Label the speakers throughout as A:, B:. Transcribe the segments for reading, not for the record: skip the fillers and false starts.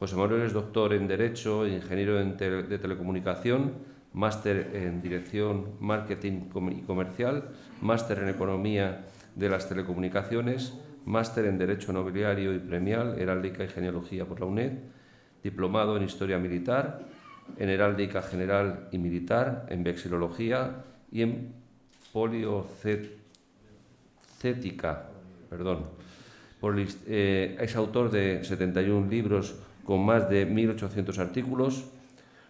A: José Manuel es doctor en Derecho, ingeniero de Telecomunicación, máster en Dirección, Marketing y Comercial, máster en Economía de las Telecomunicaciones, máster en Derecho Nobiliario y Premial, Heráldica y Genealogía por la UNED, diplomado en Historia Militar, en Heráldica General y Militar, en Vexilología y en Poliocética. Es autor de 71 libros con más de 1.800 artículos,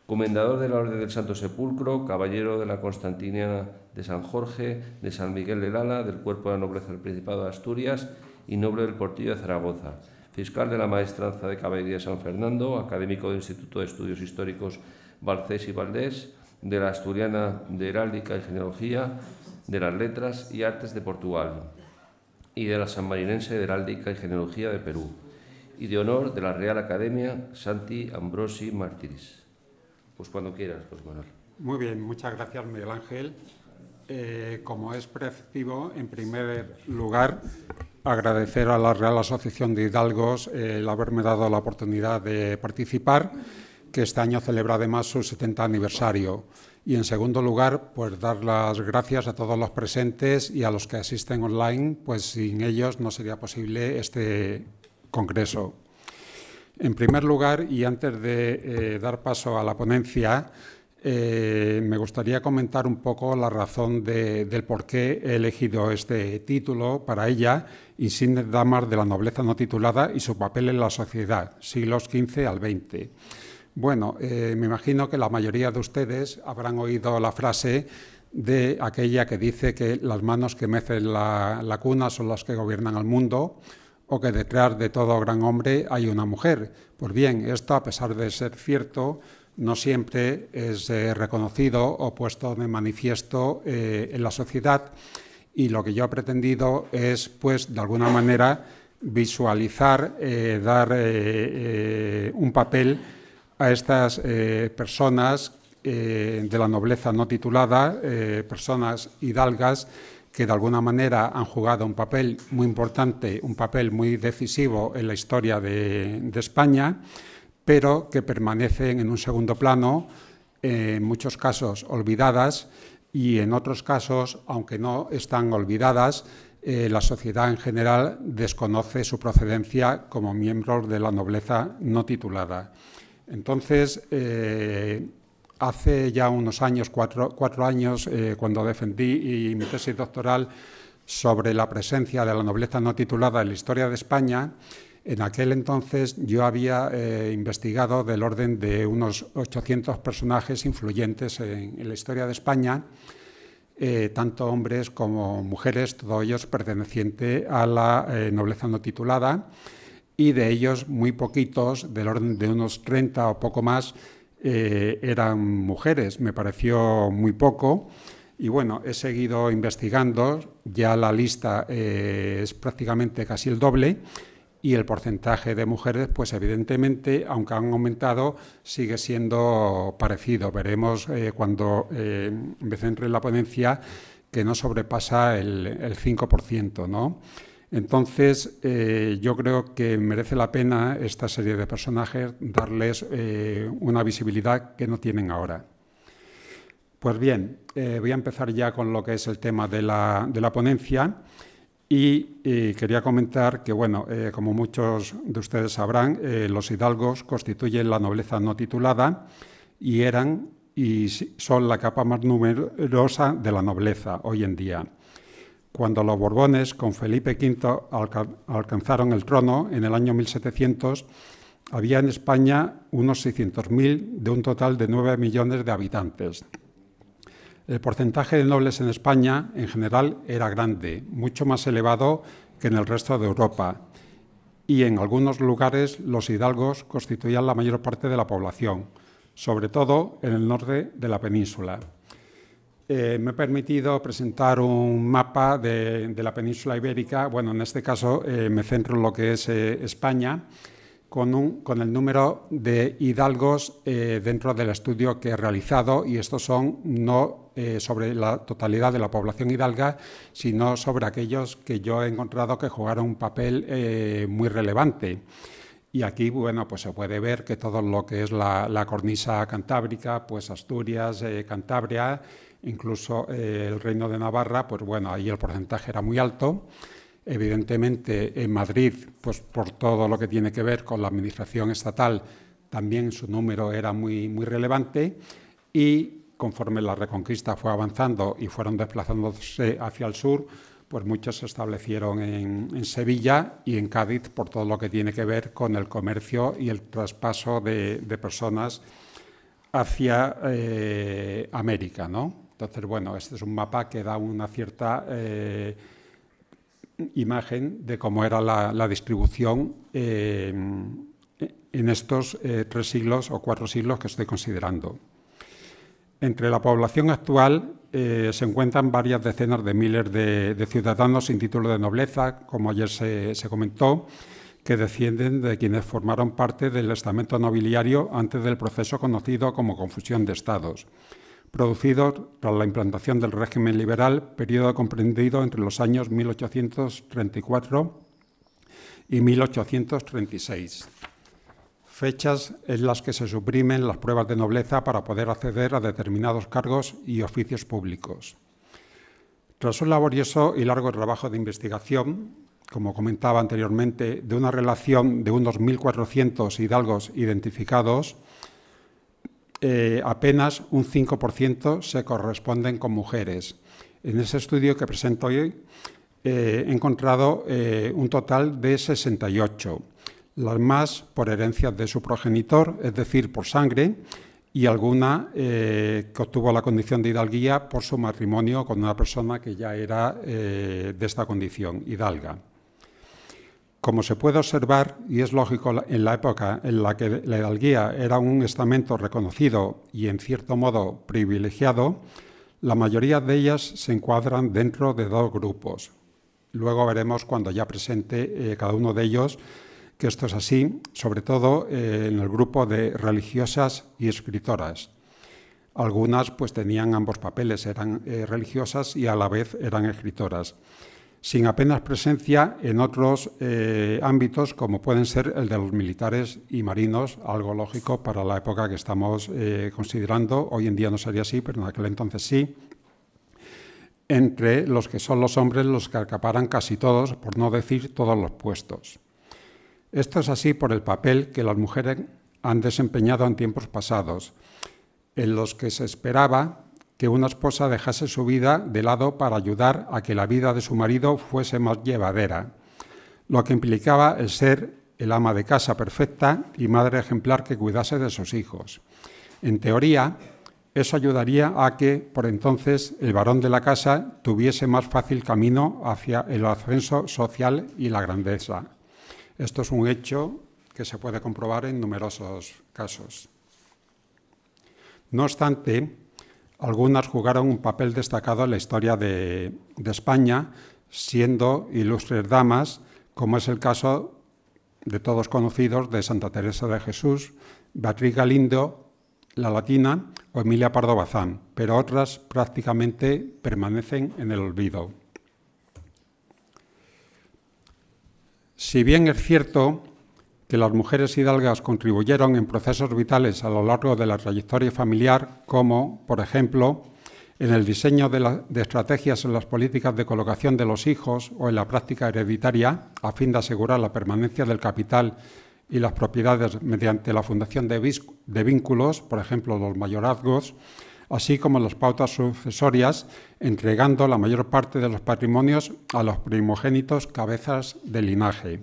A: comendador de la Orden del Santo Sepulcro, caballero de la Constantiniana de San Jorge, de San Miguel de Lala, del Cuerpo de la Nobleza del Principado de Asturias y noble del Portillo de Zaragoza, fiscal de la Maestranza de Caballería de San Fernando, académico del Instituto de Estudios Históricos Balcés y Valdés, de la Asturiana de Heráldica y Genealogía, de las Letras y Artes de Portugal y de la Sanmarinense de Heráldica y Genealogía de Perú, y de honor de la Real Academia Santi Ambrosi Martiris. Pues cuando quieras, José Manuel.
B: Muy bien, muchas gracias, Miguel Ángel. Como es preceptivo, en primer lugar, agradecer a la Real Asociación de Hidalgos el haberme dado la oportunidad de participar, que este año celebra además su 70 aniversario. Y en segundo lugar, pues dar las gracias a todos los presentes y a los que asisten online, pues sin ellos no sería posible este congreso. En primer lugar, y antes de dar paso a la ponencia, me gustaría comentar un poco la razón del por qué he elegido este título para ella, Insignes Damas de la Nobleza No Titulada y su papel en la sociedad, siglos XV al XX. Bueno, me imagino que la mayoría de ustedes habrán oído la frase de aquella que dice que las manos que mecen la cuna son las que gobiernan al mundo, o que detrás de todo gran hombre hay una mujer. Pues bien, esto, a pesar de ser cierto, no siempre es reconocido o puesto de manifiesto en la sociedad, y lo que yo he pretendido es, pues, de alguna manera, visualizar, dar un papel a estas personas de la nobleza no titulada, personas hidalgas, que de alguna manera han jugado un papel muy importante, un papel muy decisivo en la historia de España, pero que permanecen en un segundo plano, en muchos casos olvidadas, y en otros casos, aunque no están olvidadas, la sociedad en general desconoce su procedencia como miembros de la nobleza no titulada. Entonces, hace ya unos años, cuatro años, cuando defendí mi tesis doctoral sobre la presencia de la nobleza no titulada en la historia de España, en aquel entonces yo había investigado del orden de unos 800 personajes influyentes en la historia de España, tanto hombres como mujeres, todos ellos pertenecientes a la nobleza no titulada, y de ellos muy poquitos, del orden de unos 30 o poco más, eran mujeres. Me pareció muy poco y bueno, he seguido investigando, ya la lista es prácticamente casi el doble, y el porcentaje de mujeres, pues evidentemente, aunque han aumentado, sigue siendo parecido. Veremos cuando me centre en la ponencia que no sobrepasa el 5%, ¿no? Entonces, yo creo que merece la pena esta serie de personajes darles una visibilidad que no tienen ahora. Pues bien, voy a empezar ya con lo que es el tema de la ponencia y quería comentar que, bueno, como muchos de ustedes sabrán, los hidalgos constituyen la nobleza no titulada y eran y son la capa más numerosa de la nobleza hoy en día. Cuando los Borbones, con Felipe V, alcanzaron el trono en el año 1700, había en España unos 600.000 de un total de 9 millones de habitantes. El porcentaje de nobles en España, en general, era grande, mucho más elevado que en el resto de Europa. Y en algunos lugares los hidalgos constituían la mayor parte de la población, sobre todo en el norte de la península. Me he permitido presentar un mapa de la península ibérica. Bueno, en este caso me centro en lo que es España, con el número de hidalgos dentro del estudio que he realizado, y estos son no sobre la totalidad de la población hidalga, sino sobre aquellos que yo he encontrado que jugaron un papel muy relevante. Y aquí, bueno, pues se puede ver que todo lo que es la cornisa cantábrica, pues Asturias, Cantabria, incluso el Reino de Navarra, pues bueno, ahí el porcentaje era muy alto. Evidentemente, en Madrid, pues por todo lo que tiene que ver con la administración estatal, también su número era muy relevante, y conforme la Reconquista fue avanzando y fueron desplazándose hacia el sur, pues muchos se establecieron en Sevilla y en Cádiz por todo lo que tiene que ver con el comercio y el traspaso de personas hacia América, ¿no? Entonces, bueno, este es un mapa que da una cierta imagen de cómo era la distribución en estos 3 siglos o 4 siglos que estoy considerando. Entre la población actual se encuentran varias decenas de miles de ciudadanos sin título de nobleza, como ayer se comentó, que descienden de quienes formaron parte del estamento nobiliario antes del proceso conocido como confusión de estados, producido tras la implantación del régimen liberal, periodo comprendido entre los años 1834 y 1836. Fechas en las que se suprimen las pruebas de nobleza para poder acceder a determinados cargos y oficios públicos. Tras un laborioso y largo trabajo de investigación, como comentaba anteriormente, de una relación de unos 1.400 hidalgos identificados, apenas un 5% se corresponden con mujeres. En ese estudio que presento hoy he encontrado un total de 68. Las más por herencias de su progenitor, es decir, por sangre, y alguna que obtuvo la condición de hidalguía por su matrimonio con una persona que ya era de esta condición, hidalga. Como se puede observar, y es lógico en la época en la que la hidalguía era un estamento reconocido y en cierto modo privilegiado, la mayoría de ellas se encuadran dentro de 2 grupos. Luego veremos cuando ya presente cada uno de ellos que esto es así, sobre todo en el grupo de religiosas y escritoras. Algunas pues tenían ambos papeles, eran religiosas y a la vez eran escritoras, sin apenas presencia en otros ámbitos como pueden ser el de los militares y marinos, algo lógico para la época que estamos considerando. Hoy en día no sería así, pero en aquel entonces sí. Entre los que son los hombres los que acaparan casi todos, por no decir todos los puestos. Esto es así por el papel que las mujeres han desempeñado en tiempos pasados, en los que se esperaba que una esposa dejase su vida de lado para ayudar a que la vida de su marido fuese más llevadera, lo que implicaba el ser el ama de casa perfecta y madre ejemplar que cuidase de sus hijos. En teoría, eso ayudaría a que, por entonces, el varón de la casa tuviese más fácil camino hacia el ascenso social y la grandeza. Esto es un hecho que se puede comprobar en numerosos casos. No obstante, algunas jugaron un papel destacado en la historia de España, siendo ilustres damas, como es el caso de todos conocidos de Santa Teresa de Jesús, Beatriz Galindo, la Latina, o Emilia Pardo Bazán, pero otras prácticamente permanecen en el olvido. Si bien es cierto que las mujeres hidalgas contribuyeron en procesos vitales a lo largo de la trayectoria familiar, como, por ejemplo, en el diseño de estrategias en las políticas de colocación de los hijos o en la práctica hereditaria, a fin de asegurar la permanencia del capital y las propiedades mediante la fundación de vínculos, por ejemplo, los mayorazgos, así como las pautas sucesorias, entregando la mayor parte de los patrimonios a los primogénitos cabezas de linaje.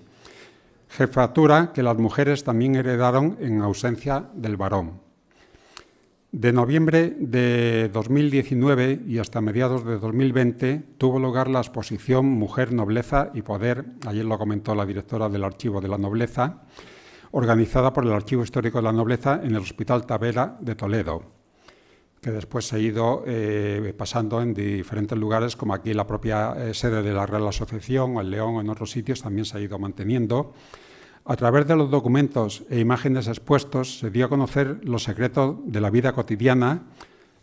B: Jefatura que las mujeres también heredaron en ausencia del varón. De noviembre de 2019 y hasta mediados de 2020 tuvo lugar la exposición Mujer, Nobleza y Poder, ayer lo comentó la directora del Archivo de la Nobleza, organizada por el Archivo Histórico de la Nobleza en el Hospital Tavera de Toledo, que después se ha ido pasando en diferentes lugares, como aquí la propia sede de la Real Asociación, o en León o en otros sitios también se ha ido manteniendo. A través de los documentos e imágenes expuestos se dio a conocer los secretos de la vida cotidiana,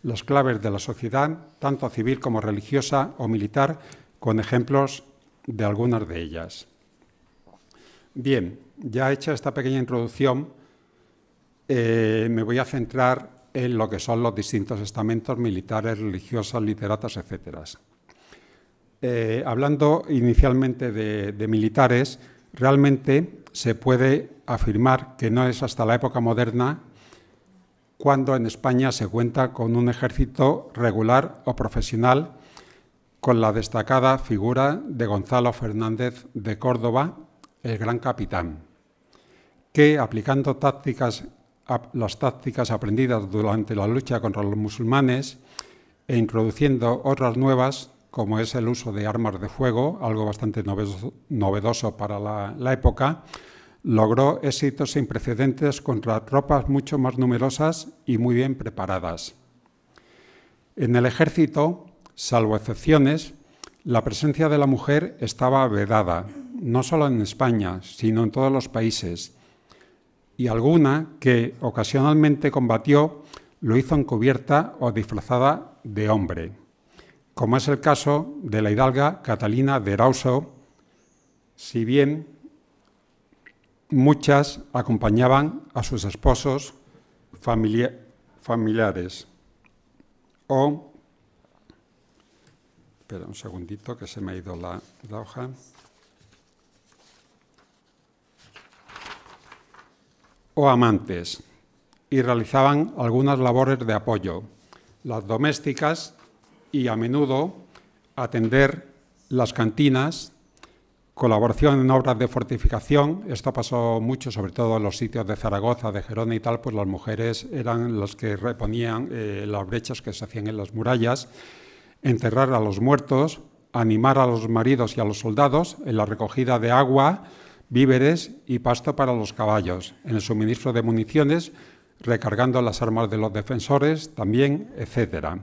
B: las claves de la sociedad, tanto civil como religiosa o militar, con ejemplos de algunas de ellas. Bien, ya hecha esta pequeña introducción, me voy a centrar en lo que son los distintos estamentos militares, religiosos, literatos, etc. Hablando inicialmente de militares, realmente se puede afirmar que no es hasta la época moderna cuando en España se cuenta con un ejército regular o profesional, con la destacada figura de Gonzalo Fernández de Córdoba, el gran capitán, que aplicando las tácticas aprendidas durante la lucha contra los musulmanes e introduciendo otras nuevas, como es el uso de armas de fuego, algo bastante novedoso para la época, logró éxitos sin precedentes contra tropas mucho más numerosas y muy bien preparadas. En el ejército, salvo excepciones, la presencia de la mujer estaba vedada, no solo en España, sino en todos los países, y alguna que ocasionalmente combatió lo hizo encubierta o disfrazada de hombre, como es el caso de la hidalga Catalina de Erauso, si bien muchas acompañaban a sus esposos familiares. Espera un segundito que se me ha ido la hoja. O amantes, y realizaban algunas labores de apoyo, las domésticas y a menudo atender las cantinas, colaboración en obras de fortificación. Esto pasó mucho, sobre todo en los sitios de Zaragoza, de Gerona y tal, pues las mujeres eran las que reponían las brechas que se hacían en las murallas, enterrar a los muertos, animar a los maridos y a los soldados en la recogida de agua, víveres y pasto para los caballos, en el suministro de municiones, recargando las armas de los defensores también, etc.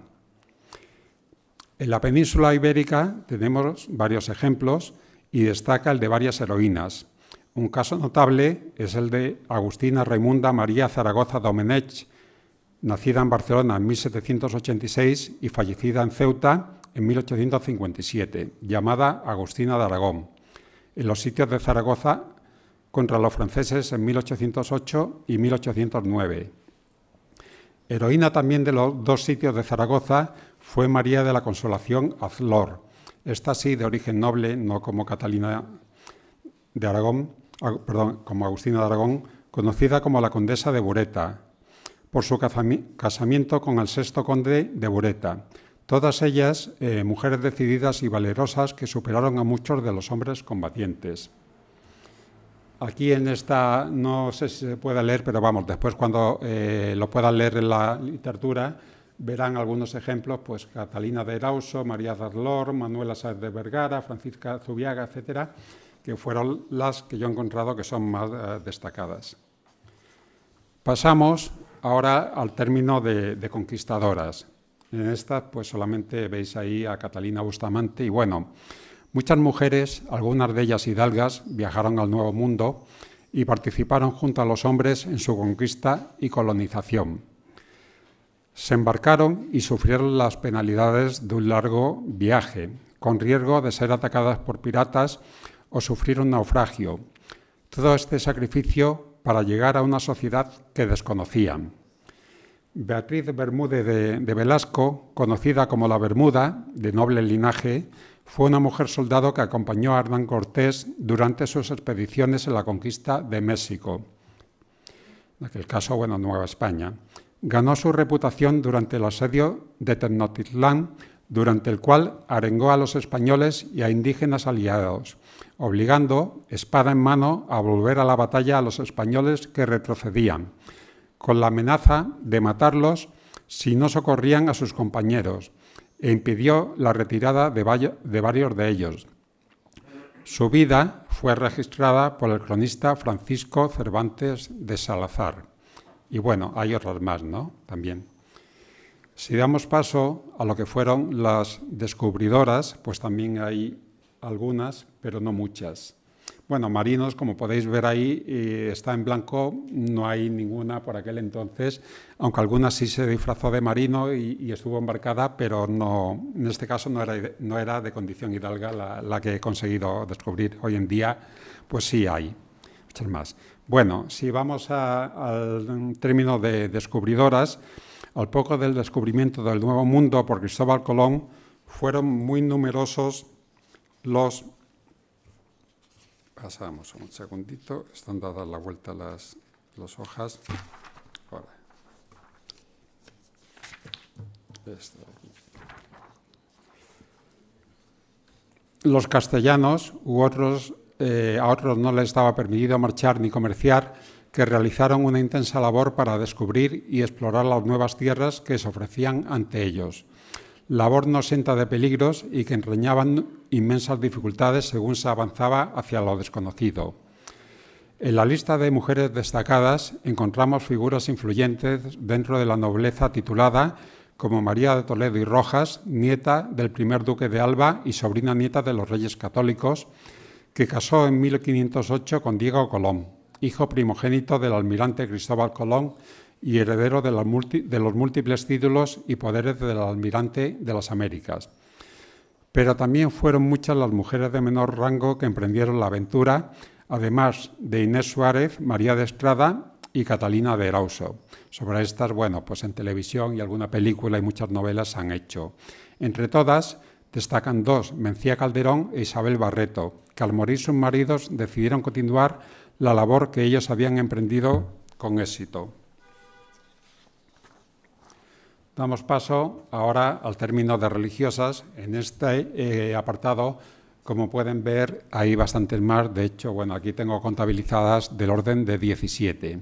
B: En la península ibérica tenemos varios ejemplos y destaca el de varias heroínas. Un caso notable es el de Agustina Raimunda María Zaragoza Domenech, nacida en Barcelona en 1786 y fallecida en Ceuta en 1857, llamada Agustina de Aragón, en los sitios de Zaragoza contra los franceses en 1808 y 1809. Heroína también de los dos sitios de Zaragoza fue María de la Consolación Azlor, esta sí de origen noble, no como Catalina de Aragón, como Agustina de Aragón, conocida como la condesa de Bureta, por su casamiento con el sexto conde de Bureta. Todas ellas mujeres decididas y valerosas que superaron a muchos de los hombres combatientes. Aquí en esta, no sé si se puede leer, pero vamos, después cuando lo puedan leer en la literatura, verán algunos ejemplos, pues Catalina de Erauso, María de Arlor, Manuela Sáez de Vergara, Francisca Zubiaga, etcétera, que fueron las que yo he encontrado que son más destacadas. Pasamos ahora al término de conquistadoras. En estas, pues solamente veis ahí a Catalina Bustamante y bueno, muchas mujeres, algunas de ellas hidalgas, viajaron al Nuevo Mundo y participaron junto a los hombres en su conquista y colonización. Se embarcaron y sufrieron las penalidades de un largo viaje, con riesgo de ser atacadas por piratas o sufrir un naufragio. Todo este sacrificio para llegar a una sociedad que desconocían. Beatriz Bermúdez de Velasco, conocida como la Bermuda, de noble linaje, fue una mujer soldado que acompañó a Hernán Cortés durante sus expediciones en la conquista de México. En aquel caso, bueno, Nueva España. Ganó su reputación durante el asedio de Tenochtitlán, durante el cual arengó a los españoles y a indígenas aliados, obligando, espada en mano, a volver a la batalla a los españoles que retrocedían, con la amenaza de matarlos si no socorrían a sus compañeros, e impidió la retirada de varios de ellos. Su vida fue registrada por el cronista Francisco Cervantes de Salazar. Y bueno, hay otras más, ¿no? También. Si damos paso a lo que fueron las descubridoras, pues también hay algunas, pero no muchas. Bueno, marinos, como podéis ver ahí, está en blanco, no hay ninguna por aquel entonces, aunque alguna sí se disfrazó de marino y estuvo embarcada, pero no, en este caso no era de condición hidalga la que he conseguido descubrir. Hoy en día, pues sí hay. muchas más. Bueno, si vamos al término de descubridoras, al poco del descubrimiento del Nuevo Mundo por Cristóbal Colón, fueron muy numerosos los... Pasamos un segundito, están dadas la vuelta las hojas. Ahora. Los castellanos u otros, a otros no les estaba permitido marchar ni comerciar, que realizaron una intensa labor para descubrir y explorar las nuevas tierras que se ofrecían ante ellos. Labor no exenta de peligros y que entrañaban inmensas dificultades según se avanzaba hacia lo desconocido. En la lista de mujeres destacadas encontramos figuras influyentes dentro de la nobleza titulada, como María de Toledo y Rojas, nieta del primer duque de Alba y sobrina nieta de los reyes católicos, que casó en 1508 con Diego Colón, hijo primogénito del almirante Cristóbal Colón y heredero de los múltiples títulos y poderes del almirante de las Américas. Pero también fueron muchas las mujeres de menor rango que emprendieron la aventura, además de Inés Suárez, María de Estrada y Catalina de Erauso. Sobre estas, bueno, pues en televisión y alguna película y muchas novelas se han hecho. Entre todas, destacan dos, Mencía Calderón e Isabel Barreto, que al morir sus maridos decidieron continuar la labor que ellos habían emprendido con éxito. Damos paso ahora al término de religiosas. En este apartado, como pueden ver, hay bastantes más. De hecho, bueno, aquí tengo contabilizadas del orden de 17.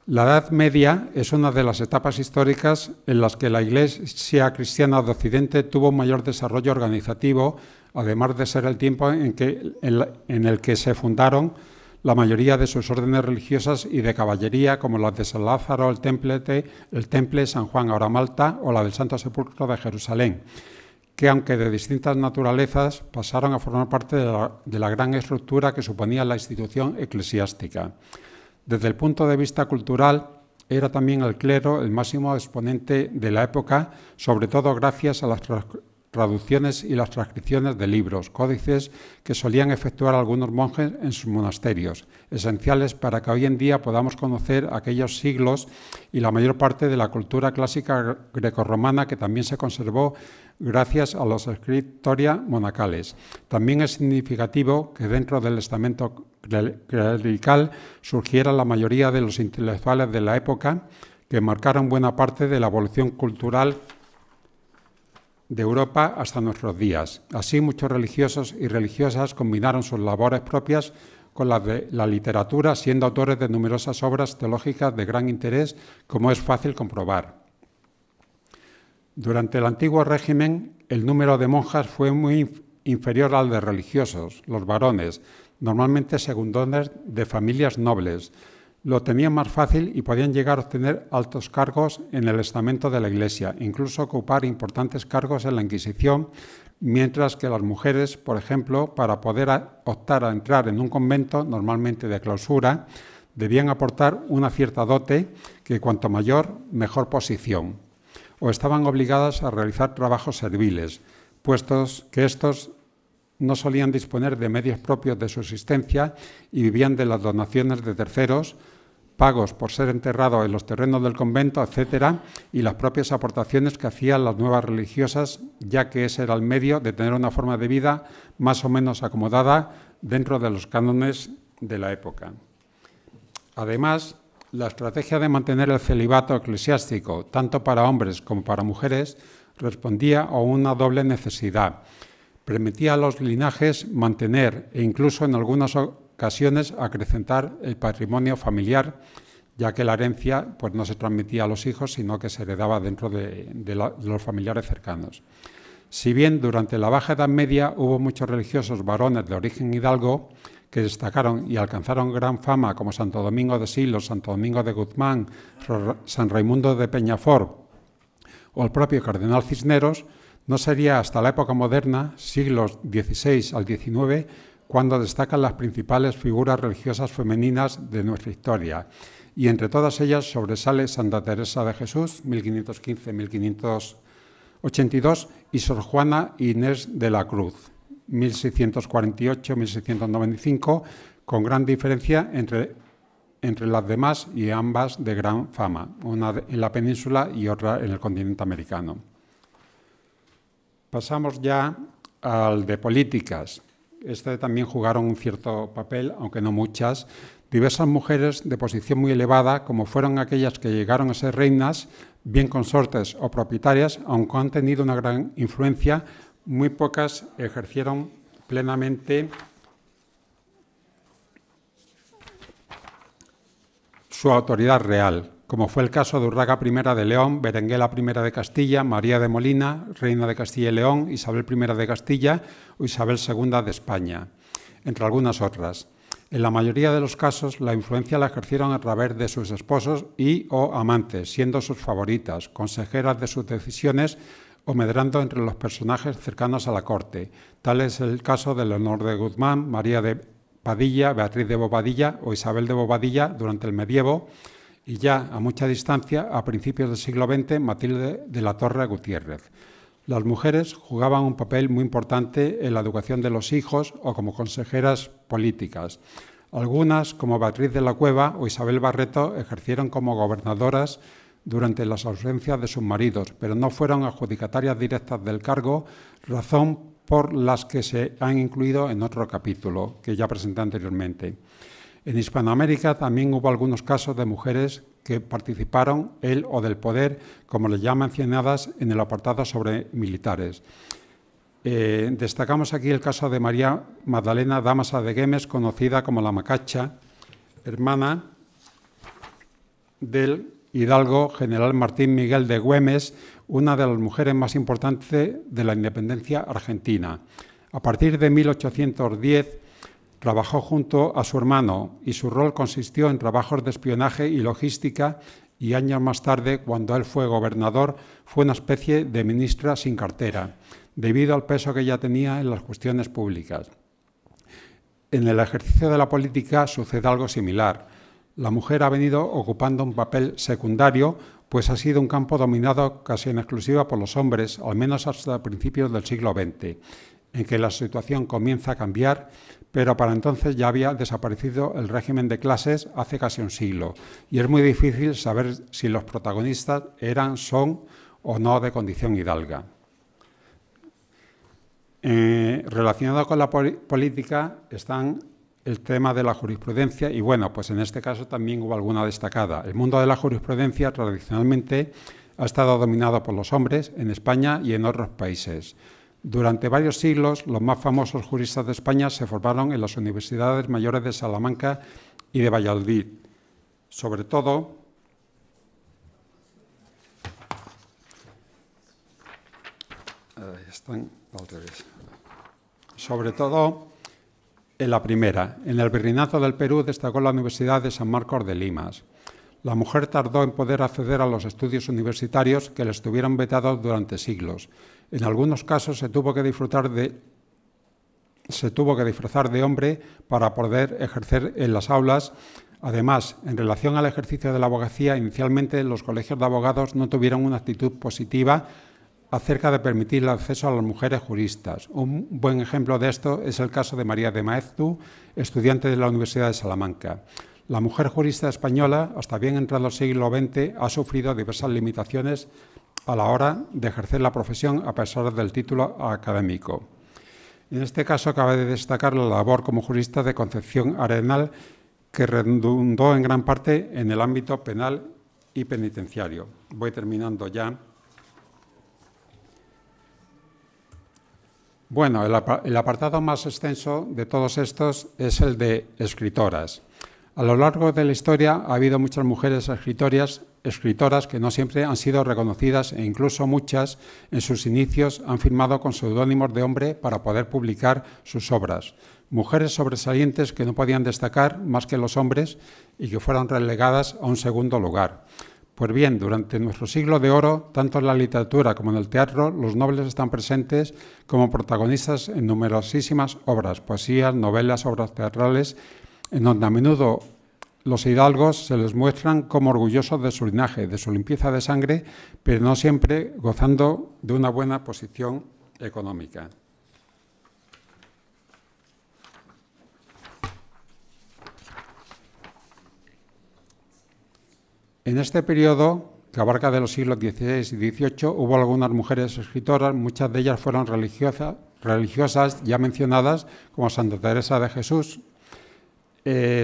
B: La Edad Media es una de las etapas históricas en las que la Iglesia cristiana de Occidente tuvo un mayor desarrollo organizativo, además de ser el tiempo en el que se fundaron la mayoría de sus órdenes religiosas y de caballería, como las de San Lázaro, el Temple, San Juan ahora Malta o la del Santo Sepulcro de Jerusalén, que aunque de distintas naturalezas, pasaron a formar parte de la gran estructura que suponía la institución eclesiástica. Desde el punto de vista cultural, era también el clero el máximo exponente de la época, sobre todo gracias a las traducciones y las transcripciones de libros, códices que solían efectuar algunos monjes en sus monasterios, esenciales para que hoy en día podamos conocer aquellos siglos y la mayor parte de la cultura clásica grecorromana que también se conservó gracias a los escritoria monacales. También es significativo que dentro del estamento clerical surgiera la mayoría de los intelectuales de la época que marcaron buena parte de la evolución cultural de Europa hasta nuestros días. Así, muchos religiosos y religiosas combinaron sus labores propias con las de la literatura, siendo autores de numerosas obras teológicas de gran interés, como es fácil comprobar. Durante el antiguo régimen, el número de monjas fue muy inferior al de religiosos, los varones, normalmente segundones de familias nobles. Lo tenían más fácil y podían llegar a obtener altos cargos en el estamento de la Iglesia, incluso ocupar importantes cargos en la Inquisición, mientras que las mujeres, por ejemplo, para poder optar a entrar en un convento, normalmente de clausura, debían aportar una cierta dote que cuanto mayor, mejor posición, o estaban obligadas a realizar trabajos serviles, puestos que estos no solían disponer de medios propios de subsistencia y vivían de las donaciones de terceros, pagos por ser enterrados en los terrenos del convento, etcétera, y las propias aportaciones que hacían las nuevas religiosas, ya que ese era el medio de tener una forma de vida más o menos acomodada dentro de los cánones de la época. Además, la estrategia de mantener el celibato eclesiástico, tanto para hombres como para mujeres, respondía a una doble necesidad. Permitía a los linajes mantener e incluso en algunas ocasiones acrecentar el patrimonio familiar, ya que la herencia pues, no se transmitía a los hijos, sino que se heredaba dentro de los familiares cercanos. Si bien durante la Baja Edad Media hubo muchos religiosos varones de origen hidalgo que destacaron y alcanzaron gran fama, como Santo Domingo de Silos, Santo Domingo de Guzmán, San Raimundo de Peñafort o el propio Cardenal Cisneros, no sería hasta la época moderna, siglos XVI al XIX, cuando destacan las principales figuras religiosas femeninas de nuestra historia. Y entre todas ellas sobresale Santa Teresa de Jesús, 1515-1582, y Sor Juana Inés de la Cruz, 1648-1695, con gran diferencia entre las demás y ambas de gran fama, una en la península y otra en el continente americano. Pasamos ya al de políticas. También jugaron un cierto papel, aunque no muchas. Diversas mujeres de posición muy elevada, como fueron aquellas que llegaron a ser reinas, bien consortes o propietarias, aunque han tenido una gran influencia, muy pocas ejercieron plenamente su autoridad real, como fue el caso de Urraca I de León, Berenguela I de Castilla, María de Molina, reina de Castilla y León, Isabel I de Castilla o Isabel II de España, entre algunas otras. En la mayoría de los casos, la influencia la ejercieron a través de sus esposos y o amantes, siendo sus favoritas, consejeras de sus decisiones o medrando entre los personajes cercanos a la corte. Tal es el caso de Leonor de Guzmán, María de Padilla, Beatriz de Bobadilla o Isabel de Bobadilla durante el medievo, y ya a mucha distancia, a principios del siglo XX, Matilde de la Torre Gutiérrez. Las mujeres jugaban un papel muy importante en la educación de los hijos o como consejeras políticas. Algunas, como Beatriz de la Cueva o Isabel Barreto, ejercieron como gobernadoras durante las ausencias de sus maridos, pero no fueron adjudicatarias directas del cargo, razón por las que se han incluido en otro capítulo que ya presenté anteriormente. En Hispanoamérica también hubo algunos casos de mujeres que participaron el o del poder, como les ya mencionadas en el apartado sobre militares. Destacamos aquí el caso de María Magdalena Dámaso de Güemes, conocida como la Macacha, hermana del hidalgo general Martín Miguel de Güemes, una de las mujeres más importantes de la independencia argentina. A partir de 1810, trabajó junto a su hermano y su rol consistió en trabajos de espionaje y logística, y años más tarde, cuando él fue gobernador, fue una especie de ministra sin cartera, debido al peso que ella tenía en las cuestiones públicas. En el ejercicio de la política sucede algo similar. La mujer ha venido ocupando un papel secundario, pues ha sido un campo dominado casi en exclusiva por los hombres, al menos hasta principios del siglo XX, en que la situación comienza a cambiar, pero para entonces ya había desaparecido el régimen de clases hace casi un siglo, y es muy difícil saber si los protagonistas son o no de condición hidalga. Relacionado con la política están el tema de la jurisprudencia y, bueno, pues en este caso también hubo alguna destacada. El mundo de la jurisprudencia tradicionalmente ha estado dominado por los hombres en España y en otros países. Durante varios siglos, los más famosos juristas de España se formaron en las universidades mayores de Salamanca y de Valladolid. Sobre todo, en la primera. En el Virreinato del Perú destacó la Universidad de San Marcos de Limas. La mujer tardó en poder acceder a los estudios universitarios que le estuvieron vetados durante siglos. En algunos casos se tuvo que disfrazar de hombre para poder ejercer en las aulas. Además, en relación al ejercicio de la abogacía, inicialmente los colegios de abogados no tuvieron una actitud positiva acerca de permitir el acceso a las mujeres juristas. Un buen ejemplo de esto es el caso de María de Maeztu, estudiante de la Universidad de Salamanca. La mujer jurista española, hasta bien entrado el siglo XX, ha sufrido diversas limitaciones a la hora de ejercer la profesión a pesar del título académico. En este caso, cabe destacar la labor como jurista de Concepción Arenal, que redundó en gran parte en el ámbito penal y penitenciario. Voy terminando ya. Bueno, el apartado más extenso de todos estos es el de escritoras. A lo largo de la historia ha habido muchas mujeres escritoras que no siempre han sido reconocidas e incluso muchas en sus inicios han firmado con seudónimos de hombre para poder publicar sus obras. Mujeres sobresalientes que no podían destacar más que los hombres y que fueron relegadas a un segundo lugar. Pues bien, durante nuestro siglo de oro, tanto en la literatura como en el teatro, los nobles están presentes como protagonistas en numerosísimas obras, poesías, novelas, obras teatrales, en donde a menudo los hidalgos se les muestran como orgullosos de su linaje, de su limpieza de sangre, pero no siempre gozando de una buena posición económica. En este periodo, que abarca de los siglos XVI y XVIII, hubo algunas mujeres escritoras, muchas de ellas fueron religiosas ya mencionadas, como Santa Teresa de Jesús,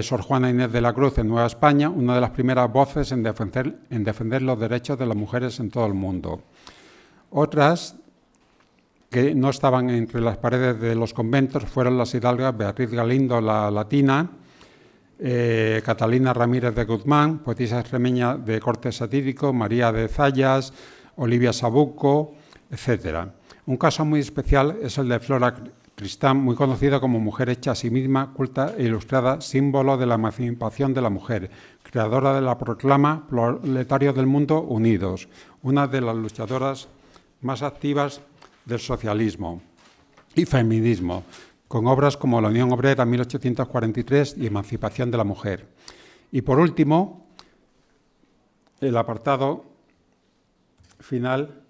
B: Sor Juana Inés de la Cruz en Nueva España, una de las primeras voces en defender los derechos de las mujeres en todo el mundo. Otras que no estaban entre las paredes de los conventos fueron las hidalgas Beatriz Galindo, la latina, Catalina Ramírez de Guzmán, poetisa extremeña de corte satírico, María de Zayas, Olivia Sabuco, etc. Un caso muy especial es el de Flora Tristán, muy conocida como mujer hecha a sí misma, culta e ilustrada, símbolo de la emancipación de la mujer, creadora de la proclama Proletarios del Mundo Unidos, una de las luchadoras más activas del socialismo y feminismo, con obras como La Unión Obrera 1843 y Emancipación de la Mujer. Y por último, el apartado final,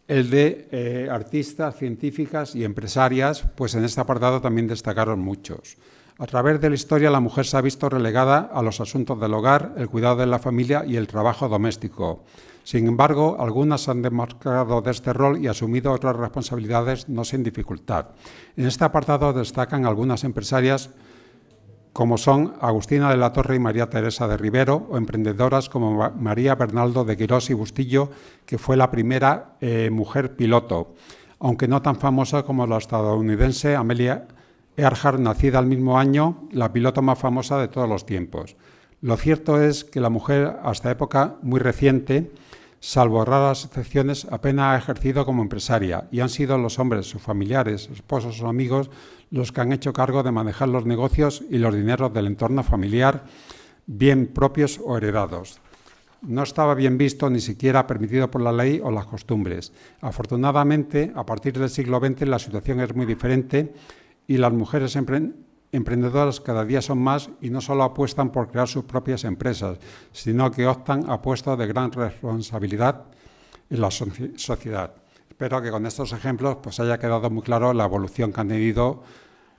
B: el de artistas, científicas y empresarias, pues en este apartado también destacaron muchos. A través de la historia, la mujer se ha visto relegada a los asuntos del hogar, el cuidado de la familia y el trabajo doméstico. Sin embargo, algunas han demarcado de este rol y asumido otras responsabilidades no sin dificultad. En este apartado destacan algunas empresarias como son Agustina de la Torre y María Teresa de Rivero, o emprendedoras como María Bernaldo de Quirós y Bustillo, que fue la primera mujer piloto, aunque no tan famosa como la estadounidense Amelia Earhart, nacida el mismo año, la piloto más famosa de todos los tiempos. Lo cierto es que la mujer, hasta época muy reciente, salvo raras excepciones, apenas ha ejercido como empresaria y han sido los hombres, sus familiares, esposos o amigos, los que han hecho cargo de manejar los negocios y los dineros del entorno familiar, bien propios o heredados. No estaba bien visto, ni siquiera permitido por la ley o las costumbres. Afortunadamente, a partir del siglo XX la situación es muy diferente y las mujeres emprendedoras cada día son más y no solo apuestan por crear sus propias empresas, sino que optan a puestos de gran responsabilidad en la sociedad. Espero que con estos ejemplos pues haya quedado muy claro la evolución que han tenido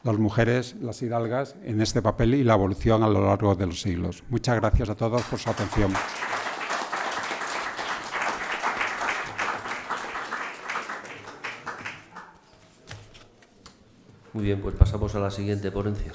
B: las mujeres, las hidalgas, en este papel y la evolución a lo largo de los siglos. Muchas gracias a todos por su atención.
A: Muy bien, pues pasamos a la siguiente ponencia.